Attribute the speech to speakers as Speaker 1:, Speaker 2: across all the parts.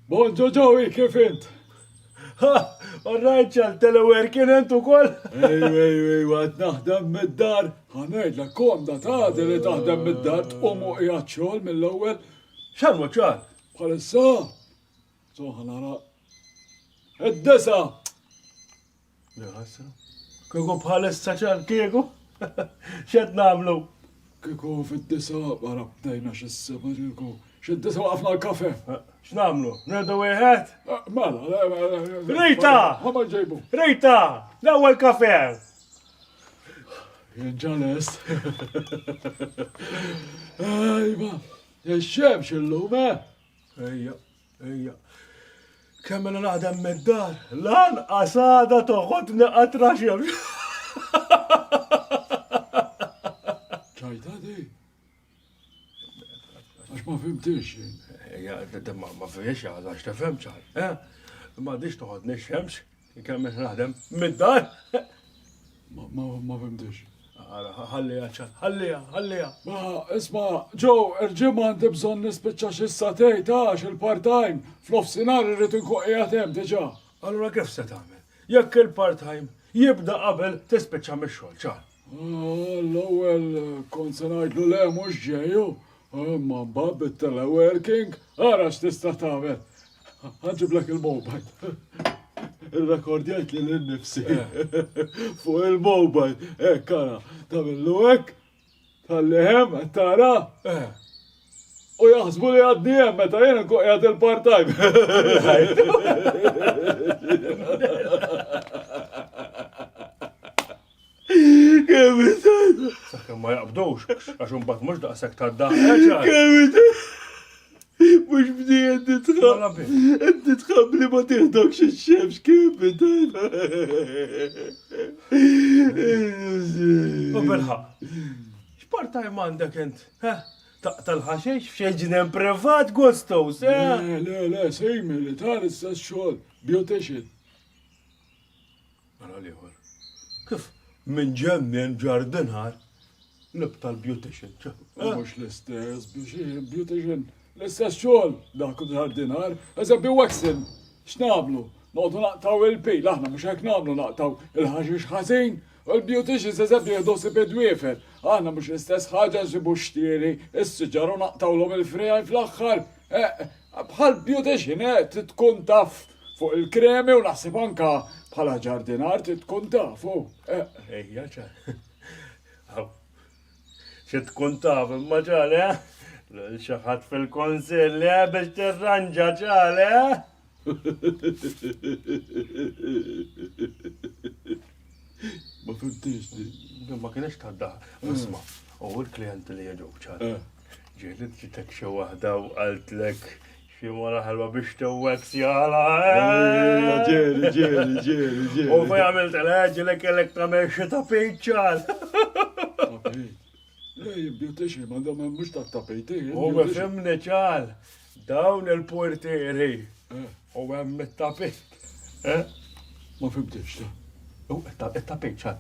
Speaker 1: Bonġo ġowi, kif int?
Speaker 2: Orrajt ċal teleworking ent ukoll?
Speaker 1: Għad naħdem mid-dar. Ħanajd la komda taħdi li taħdem mid-dar tqumu qiegħed xogħol mill-ewwel.
Speaker 2: X'għalmu ċal?
Speaker 1: Bħalissa. So ħanara. Id-disa.
Speaker 2: Kieku bħalissa ċal kieku? X'qed nagħmlu?
Speaker 1: Kieku fid-disa wara bdejna x'is-seba kieku. X'id-disa waqafna l-kafe.
Speaker 2: X'nagħmlu? Nerdu wieħed?
Speaker 1: Mela,
Speaker 2: Rita!
Speaker 1: Ħama ġejbu.
Speaker 2: Rita! L-ewwel kafe!
Speaker 1: Jinġalest. Ajma, jxemx illum,
Speaker 2: Ejja. Kemm illa naħdem mid-dar, lan qasada toħodni qatra xemx.
Speaker 1: ċajta di. Għax ma fimtix.
Speaker 2: Ma fiex għazax tafhem ċal. Ma dix toħodni xemx, kemm illa naħdem mid-dar.
Speaker 1: Ma fimtix.
Speaker 2: Ħallija ċal, ħallija.
Speaker 1: Ma, isma, ġo, irġimma għandi bżon nispiċċa xi satej tax il-part-time. F'nofsinhar irrid inkun qiegħed hemm diġà.
Speaker 2: Allura kif se tagħmel? Jekk il-part-time jibda qabel tispiċċa mix-xogħol ċal.
Speaker 1: L-ewwel kont se ngħidlu le mhux ġejju. Imma mbagħad bit-teleworking ara x'tista' tagħmel. Ħanġiblek il-mobile. Il-rekordjajt li l-nifsi. Fuq il-mobile. Kara, tagħmillu hekk, talli hemm, tara. U jaħsbu li għadni hemm meta jien nkun qiegħed il-part-time. Kemm
Speaker 2: Sakemm ma jaqbdux, għax imbagħad mhux daqshekk tad-daħħa.
Speaker 1: Mux bdiet nitħab. Nitħab li ma tiħdokx il-xemx kif
Speaker 2: U bilħaq. X'part-time għandek int? Taqtal ħaxex f'xejġinem privat gostos,
Speaker 1: Le, sejmi li tal istess xogħol, beautician.
Speaker 2: Ara liħor. Kif minn ġemmen ġardinar nibta l-beautician.
Speaker 1: Mux l-istess, beautician. L-istess xogħol, dak ġardinar, eżempju waxing, x'nagħmlu? Noqdu naqtaw il-pil, aħna mhux hekk nagħmlu naqtaw il-ħaxix ħażin. U l-beauticians eżempju jieħdu sibed wiefer. Aħna mhux l-istess ħaġa nġibu xtieri, is-siġar u naqtawlhom il-frejaj fl-aħħar. Bħal beautician tkun taf fuq il-kremi u naħseb anka bħala ġardinar tkun tafu.
Speaker 2: Ejja ċal. Xi tkun taf imma ċal, xaħat fil-konsil, biex tirranġa ċal,
Speaker 1: Ma fimtix di.
Speaker 2: Ma kienx taddaħ. Isma, u l-klienti li jaġob ċal. Ġejli ġitek xi waħda u qaltlek xi mara ħelwa biex tewwek sjala.
Speaker 1: Ġeri.
Speaker 2: U ma jagħmel tal-ħaġa kellek tagħmel xi tapejt ċal.
Speaker 1: Le, beautician, ma da mhux ta' tapejti.
Speaker 2: U ma fimni ċal, dawn il-portieri. U hemm it-tapejt.
Speaker 1: Ma fimtix ta.
Speaker 2: U it-tapejt ċal.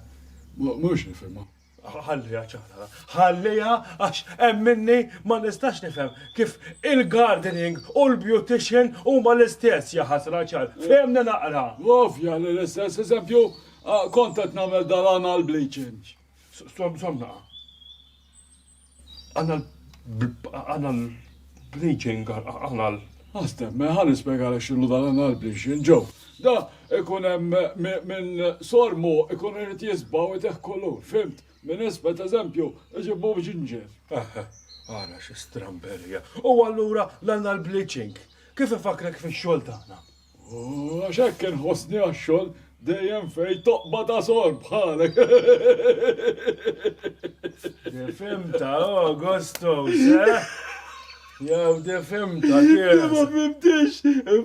Speaker 1: Mhux nifhimha.
Speaker 2: Ħallija ċala, ħallija għax hemm minni ma nistax nifhem kif il-gardening u l-beautician huma l-istess jaħasra ċal. Fehmna naqra.
Speaker 1: Ovvja li l-istess, eżempju, kont qed nagħmel dal-anal bleaching.
Speaker 2: Somna. Għana l-bleaching, għana l...
Speaker 1: Għastem, ħan nispjega għalek xinu dal-anal bleaching, ġo. Da, ikun hemm minn sormu, ikun irid jisbaw iteħ kolur, fimt? Minn isbet eżempju, iġibu bġinġer.
Speaker 2: Għana xi stramberja. U allura l-anal bleaching, kif ifakrek fix-xogħol tagħna?
Speaker 1: Għax hekk inħossni għax-xogħol dejjem fejn toqba ta' sorb bħalek.
Speaker 2: Defimta, Augustus, Jew defimta, kien.
Speaker 1: Ma fimtix,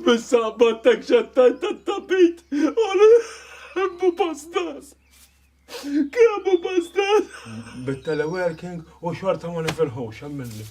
Speaker 1: bis-sabbattek xattajt tat-tapit, u bastas. Kemm bastas?
Speaker 2: Bit-teleworking u xorta ma nifirħux, għamilli.